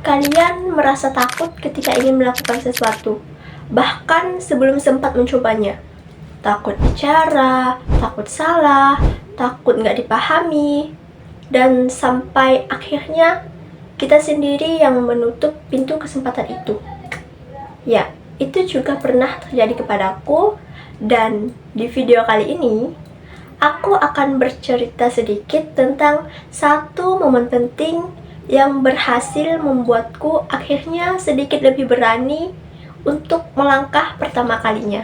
Kalian merasa takut ketika ingin melakukan sesuatu, bahkan sebelum sempat mencobanya. Takut bicara, takut salah, takut nggak dipahami, dan sampai akhirnya kita sendiri yang menutup pintu kesempatan itu. Ya, itu juga pernah terjadi kepadaku, dan di video kali ini aku akan bercerita sedikit tentang satu momen penting yang berhasil membuatku akhirnya sedikit lebih berani untuk melangkah pertama kalinya.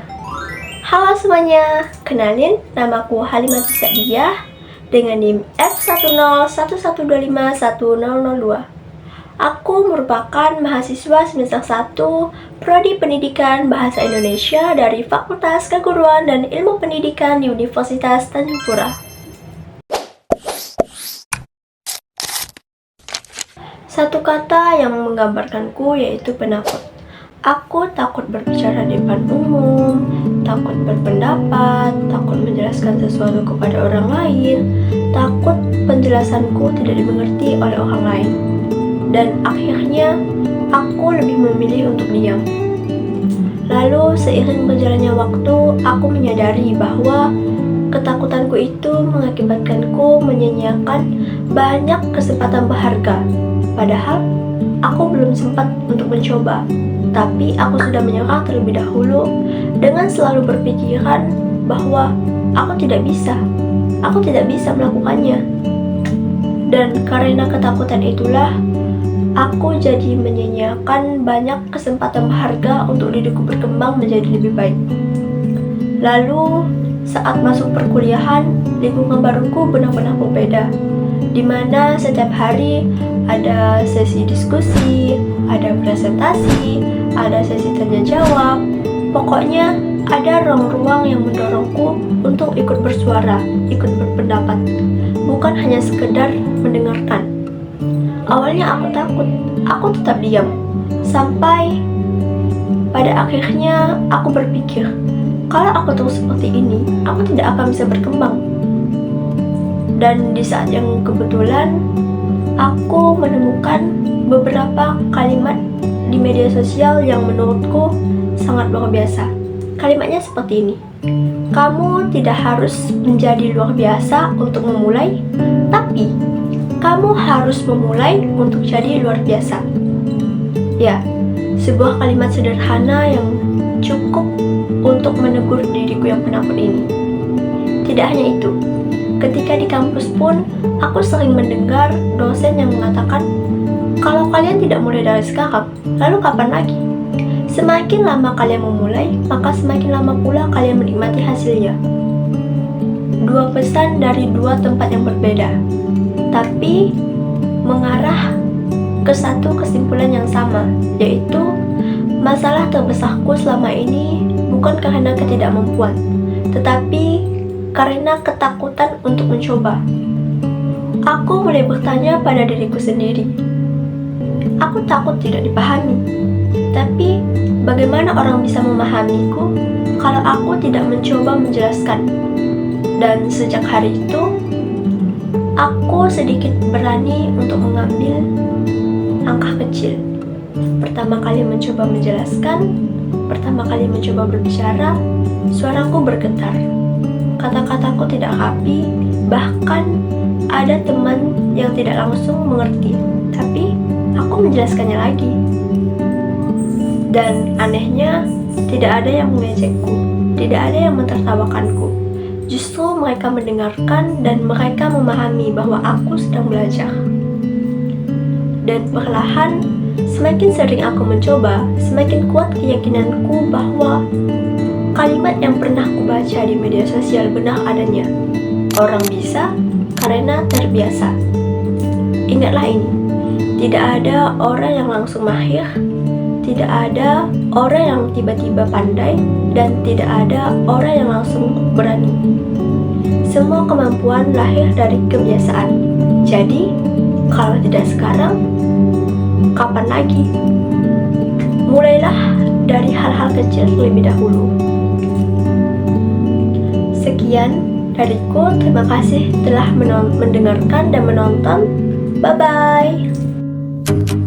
Halo semuanya, kenalin, namaku Halimati Sa'diyah dengan NIM F101112510002. Aku merupakan mahasiswa semester 1 Prodi Pendidikan Bahasa Indonesia dari Fakultas Keguruan dan Ilmu Pendidikan di Universitas Tanjung Pura. Satu kata yang menggambarkanku yaitu penakut. Aku takut berbicara di depan umum, takut berpendapat, takut menjelaskan sesuatu kepada orang lain, takut penjelasanku tidak dimengerti oleh orang lain. Dan akhirnya aku lebih memilih untuk diam. Lalu seiring berjalannya waktu, aku menyadari bahwa ketakutanku itu mengakibatkanku menyia-nyiakan banyak kesempatan berharga. Padahal aku belum sempat untuk mencoba, tapi aku sudah menyerah terlebih dahulu dengan selalu berpikiran bahwa aku tidak bisa melakukannya. Dan karena ketakutan itulah aku jadi menyia-nyiakan banyak kesempatan berharga untuk diriku berkembang menjadi lebih baik. Lalu saat masuk perkuliahan, lingkungan baruku benar-benar berbeda, di mana setiap hari ada sesi diskusi, ada presentasi, ada sesi tanya jawab. Pokoknya ada ruang-ruang yang mendorongku untuk ikut bersuara, ikut berpendapat, bukan hanya sekedar mendengarkan. Awalnya aku takut, aku tetap diam. Sampai pada akhirnya aku berpikir, kalau aku terus seperti ini, aku tidak akan bisa berkembang. Dan di saat yang kebetulan, aku menemukan beberapa kalimat di media sosial yang menurutku sangat luar biasa. Kalimatnya seperti ini. Kamu tidak harus menjadi luar biasa untuk memulai, tapi kamu harus memulai untuk jadi luar biasa. Ya, sebuah kalimat sederhana yang cukup untuk menegur diriku yang penakut ini. Tidak hanya itu, ketika di kampus pun aku sering mendengar dosen yang mengatakan, kalau kalian tidak mulai dari sekarang, lalu kapan lagi? Semakin lama kalian memulai, maka semakin lama pula kalian menikmati hasilnya. Dua pesan dari dua tempat yang berbeda, tapi mengarah ke satu kesimpulan yang sama, yaitu masalah terbesarku selama ini bukan karena ketidakmampuan, tetapi karena ketakutan untuk mencoba. Aku mulai bertanya pada diriku sendiri, aku takut tidak dipahami, tapi bagaimana orang bisa memahamiku kalau aku tidak mencoba menjelaskan? Dan sejak hari itu, aku sedikit berani untuk mengambil langkah kecil. Pertama kali mencoba menjelaskan, pertama kali mencoba berbicara, suaraku bergetar. Kata-kataku tidak rapi, bahkan ada teman yang tidak langsung mengerti. Tapi aku menjelaskannya lagi. Dan anehnya, tidak ada yang mengejekku, tidak ada yang mentertawakanku. Justru mereka mendengarkan dan mereka memahami bahwa aku sedang belajar. Dan perlahan, semakin sering aku mencoba, semakin kuat keyakinanku bahwa kalimat yang pernah kubaca di media sosial benar adanya. Orang bisa karena terbiasa. Ingatlah ini, tidak ada orang yang langsung mahir, tidak ada orang yang tiba-tiba pandai, dan tidak ada orang yang langsung berani. Semua kemampuan lahir dari kebiasaan. Jadi, kalau tidak sekarang, kapan lagi? Mulailah dari hal-hal kecil terlebih dahulu. Sekian dariku, terima kasih telah mendengarkan dan menonton. Bye-bye.